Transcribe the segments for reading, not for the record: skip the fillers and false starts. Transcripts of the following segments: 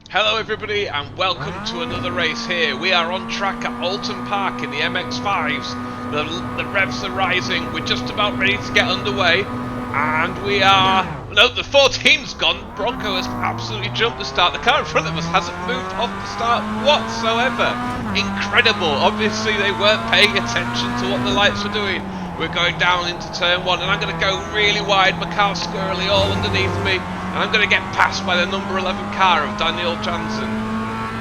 Hello everybody and welcome to another race here. We are on track at Oulton Park in the MX-5s. The revs are rising, we're just about ready to get underway. And we are... No, the 14's gone. Bronco has absolutely jumped the start. The car in front of us hasn't moved off the start whatsoever. Incredible. Obviously they weren't paying attention to what the lights were doing. We're going down into turn 1 and I'm going to go really wide. My car's squirrely all underneath me. And I'm going to get passed by the number 11 car of Daniel Jansen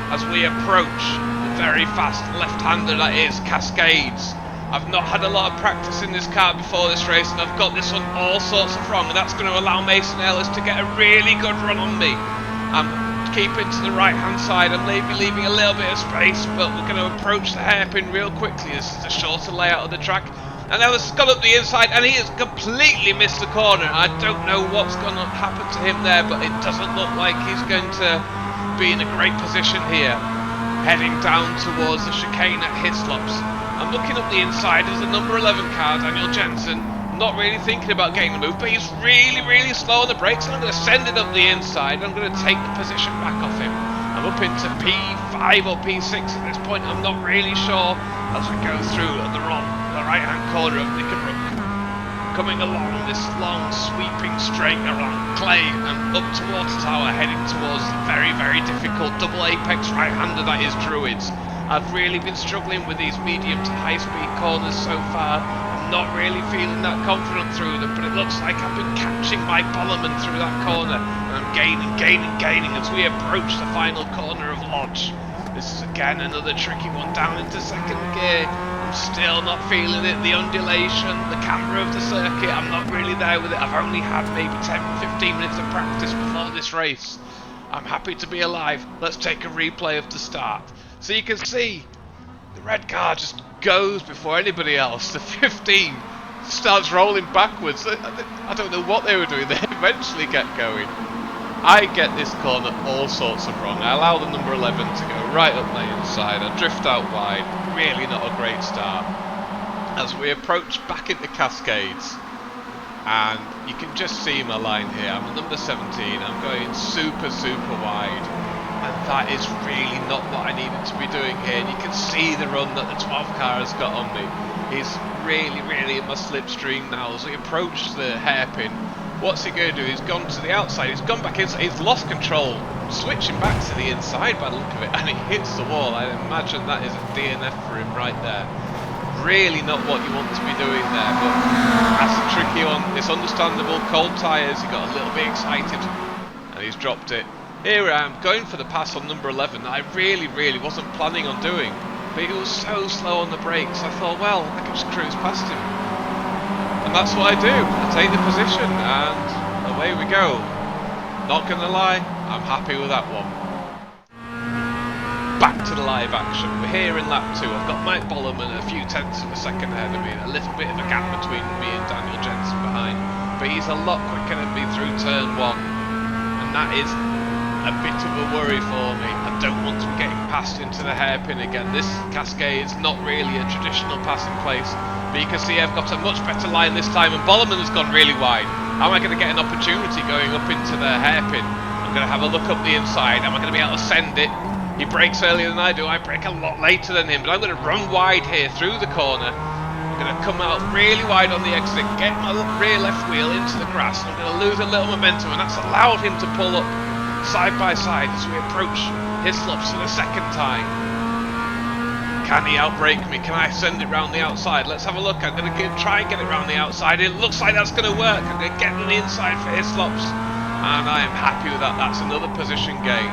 as we approach the very fast left-hander that is Cascades. I've not had a lot of practice in this car before this race and I've got this one all sorts of wrong, and that's going to allow Mason Ellis to get a really good run on me. I'm keeping to the right hand side, I'm maybe leaving a little bit of space, but we're going to approach the hairpin real quickly. This is the shorter layout of the track. And Ellis has gone up the inside and he has completely missed the corner. I don't know what's going to happen to him there, but it doesn't look like he's going to be in a great position here. Heading down towards the chicane at Hislops. I'm looking up the inside as the number 11 car, Daniel Jensen. Not really thinking about getting the move, but he's really slow on the brakes, and I'm going to send it up the inside. I'm going to take the position back off him. I'm up into P5 or P6 at this point, I'm not really sure, as we go through the right hand corner of Knickerbrook. Coming along this long sweeping straight around Clay and up to Water Tower, heading towards the very difficult double apex right hander that is Druids. I've really been struggling with these medium to high speed corners so far. I'm not really feeling that confident through them, but it looks like I've been catching Mike Bollerman through that corner, and I'm gaining as we approach the final corner of Lodge. This is again another tricky one down into second gear. I'm still not feeling it, the undulation, the camber of the circuit, I'm not really there with it. I've only had maybe 10-15 minutes of practice before this race. I'm happy to be alive. Let's take a replay of the start. So you can see the red car just goes before anybody else. The 15 starts rolling backwards. I don't know what they were doing. They eventually get going. I get this corner all sorts of wrong. I allow the number 11 to go right up my inside. I drift out wide. Really not a great start. As we approach back into Cascades, and you can just see my line here. I'm a number 17. I'm going super wide. And that is really not what I needed to be doing here. And you can see the run that the 12 car has got on me. He's really in my slipstream now. As we approach the hairpin, what's he going to do? He's gone to the outside, he's gone back inside, he's lost control, switching back to the inside by the look of it, and he hits the wall. I imagine that is a DNF for him right there. Really not what you want to be doing there, but that's a tricky one. It's understandable, cold tyres, he got a little bit excited, and he's dropped it. Here I am, going for the pass on number 11 that I really wasn't planning on doing, but he was so slow on the brakes, I thought, well, I can just cruise past him. And that's what I do. I take the position and away we go. Not gonna lie, I'm happy with that one. Back to the live action. We're here in lap 2. I've got Mike Bollerman a few tenths of a second ahead of me, a little bit of a gap between me and Daniel Jensen behind, but he's a lot quicker than me through turn 1, and that is a bit of a worry for me. I don't want to be getting passed into the hairpin again. This Cascade is not really a traditional passing place, but you can see I've got a much better line this time, and Bollerman has gone really wide. How am I going to get an opportunity going up into the hairpin? I'm going to have a look up the inside. Am I going to be able to send it? He brakes earlier than I do. I brake a lot later than him, but I'm going to run wide here through the corner. I'm going to come out really wide on the exit, get my rear left wheel into the grass, and I'm going to lose a little momentum, and that's allowed him to pull up side by side as we approach Hislops for the second time. Can he outbrake me? Can I send it round the outside? Let's have a look. I'm going to try and get it round the outside. It looks like that's going to work. I'm going to get on the inside for Hislops, and I am happy with that. That's another position gain.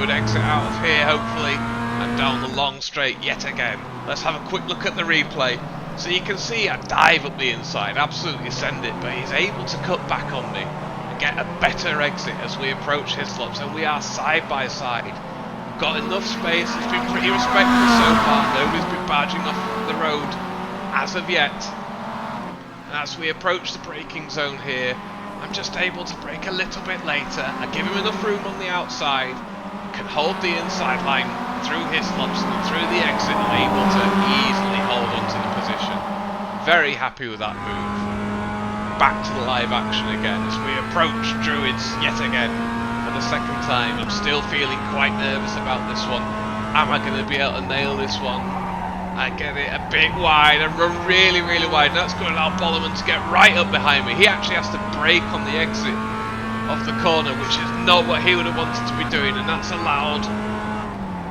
Good exit out of here, hopefully, and down the long straight yet again. Let's have a quick look at the replay. So you can see I dive up the inside, absolutely send it, but he's able to cut back on me. Get a better exit as we approach Hislops, and we are side by side. We've got enough space. It's been pretty respectful so far. Nobody's been barging off the road as of yet. And as we approach the braking zone here, I'm just able to brake a little bit later. I give him enough room on the outside, can hold the inside line through Hislops and through the exit. I'm able to easily hold onto the position. Very happy with that move. Back to the live action again as we approach Druids yet again. The the second time. I'm still feeling quite nervous about this one. Am I going to be able to nail this one? I get it a bit wide and run really, really wide. And that's going to allow Bollerman to get right up behind me. He actually has to brake on the exit of the corner, which is not what he would have wanted to be doing. And that's allowed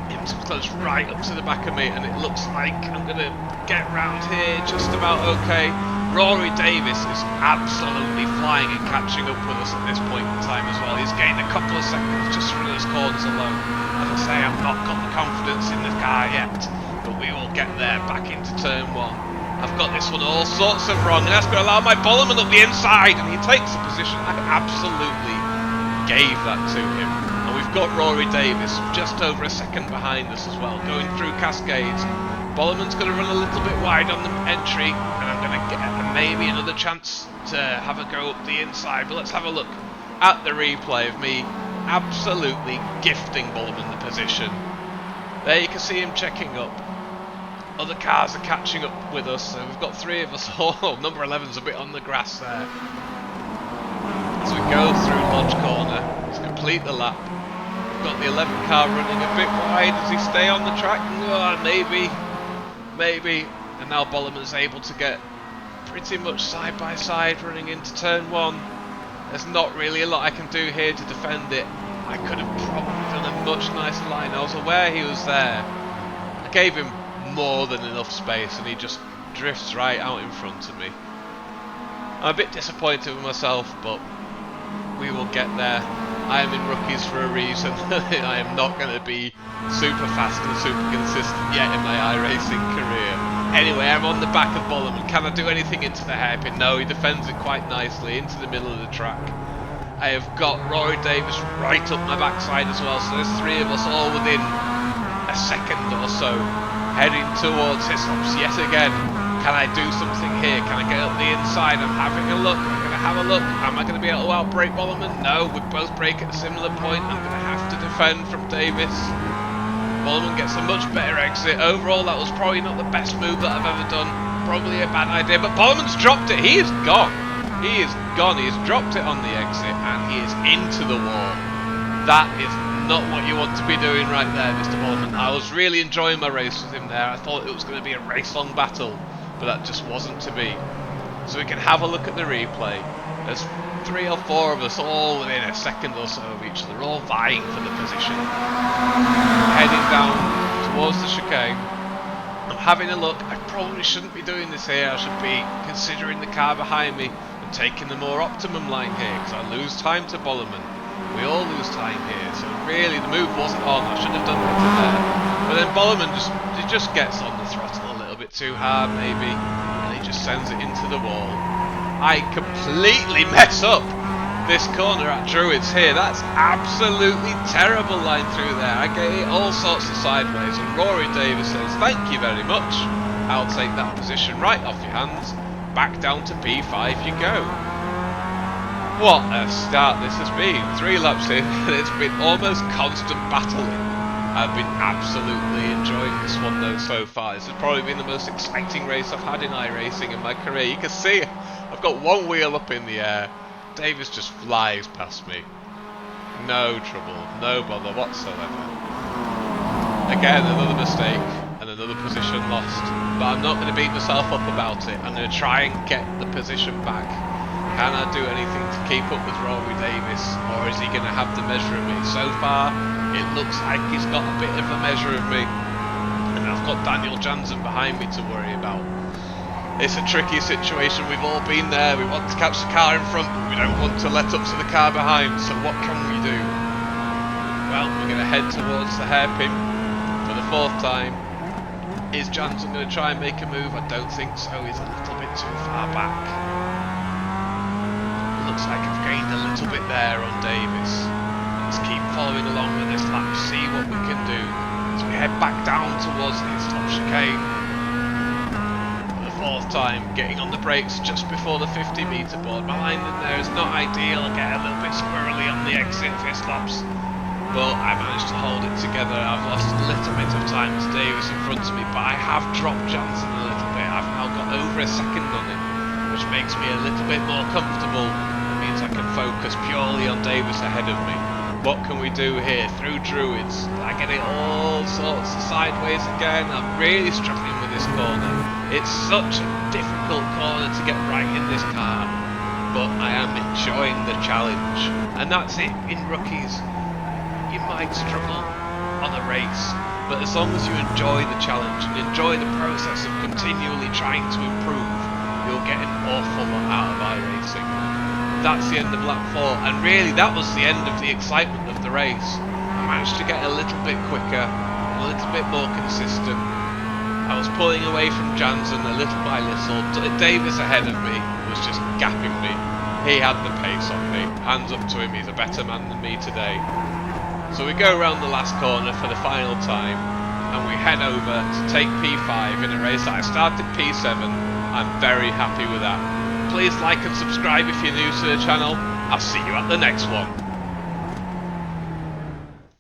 him to close right up to the back of me. And it looks like I'm going to get round here just about okay. Rory Davis is absolutely flying and catching up with us at this point in time as well. He's gained a couple of seconds just from those corners alone. As I say, I've not got the confidence in the car yet, but we will get there back into turn one. I've got this one all sorts of wrong, and that's going to allow my Bollerman up the inside, and he takes a position. I absolutely gave that to him. And we've got Rory Davis just over a second behind us as well, going through Cascades. Bollerman's going to run a little bit wide on the entry, and I'm going to get maybe another chance to have a go up the inside. But let's have a look at the replay of me absolutely gifting Bollerman the position. There you can see him checking up. Other cars are catching up with us, so we've got three of us. Oh, number 11's a bit on the grass there. As we go through Lodge Corner, let's complete the lap. We've got the 11 car running a bit wide. Does he stay on the track? Oh, maybe. And now Bollerman's able to get pretty much side by side running into turn one. There's not really a lot I can do here to defend it. I could have probably done a much nicer line. I was aware he was there. I gave him more than enough space and he just drifts right out in front of me. I'm a bit disappointed with myself, but we will get there. I am in rookies for a reason. I am not going to be super fast and super consistent yet in my iRacing career. Anyway, I'm on the back of Bollerman. Can I do anything into the hairpin? No, he defends it quite nicely into the middle of the track. I have got Rory Davis right up my backside as well, so there's three of us all within a second or so, heading towards Hislop's yet again. Can I do something here? Can I get up the inside? I'm having a look. I'm going to have a look. Am I going to be able to outbrake Bollerman? No, we both brake at a similar point. I'm going to have to defend from Davis. Bollerman gets a much better exit. Overall, that was probably not the best move that I've ever done. Probably a bad idea, but Bollerman's dropped it. He is gone. He is gone. He has dropped it on the exit, and he is into the wall. That is not what you want to be doing right there, Mr. Bollerman. I was really enjoying my race with him there. I thought it was going to be a race-long battle, but that just wasn't to be. So we can have a look at the replay. There's three or four of us all within a second or so of each other, all vying for the position. Heading down towards the chicane. I'm having a look. I probably shouldn't be doing this here. I should be considering the car behind me and taking the more optimum line here, because I lose time to Bollerman. We all lose time here, so really the move wasn't on. I should have done better there. But then Bollerman just gets on the throttle a little bit too hard maybe, and he just sends it into the wall. I completely mess up this corner at Druids here. That's absolutely terrible line through there. I get it all sorts of sideways, and Rory Davis says, thank you very much. I'll take that position right off your hands. Back down to P5 you go. What a start this has been. 3 laps in, and it's been almost constant battling. I've been absolutely enjoying this one though so far. This has probably been the most exciting race I've had in iRacing in my career. You can see I've got one wheel up in the air. Davis just flies past me. No trouble, no bother whatsoever. Again, another mistake and another position lost. But I'm not going to beat myself up about it. I'm going to try and get the position back. Can I do anything to keep up with Rory Davis, or is he going to have the measure of me? So far, it looks like he's got a bit of a measure of me. And I've got Daniel Jansen behind me to worry about. It's a tricky situation, we've all been there. We want to catch the car in front, but we don't want to let up to the car behind, so what can we do? Well, we're going to head towards the hairpin for the 4th time. Is Jansen going to try and make a move? I don't think so, he's a little bit too far back. Looks like I've gained a little bit there on Davis. Let's keep following along with this lap, see what we can do as we head back down towards the Hislop chicane. 4th time, getting on the brakes just before the 50-metre board. My line in there is not ideal. I get a little bit squirrely on the exit for Hislops, but I managed to hold it together. I've lost a little bit of time as Davis in front of me, but I have dropped Jansen a little bit. I've now got over a second on him, which makes me a little bit more comfortable. It means I can focus purely on Davis ahead of me. What can we do here? Through Druids. I get it all sorts of sideways again. I'm really struggling with this corner. It's such a difficult corner to get right in this car. But I am enjoying the challenge. And that's it in rookies. You might struggle on a race, but as long as you enjoy the challenge and enjoy the process of continually trying to improve, you'll get an awful lot out of iRacing. That's the end of lap 4, and really that was the end of the excitement of the race. I managed to get a little bit quicker, a little bit more consistent. I was pulling away from Jansen a little by little. Davis ahead of me was just gapping me. He had the pace on me. Hands up to him, he's a better man than me today. So we go around the last corner for the final time, and we head over to take P5 in a race that I started P7. I'm very happy with that. Please like and subscribe if you're new to the channel. I'll see you at the next one.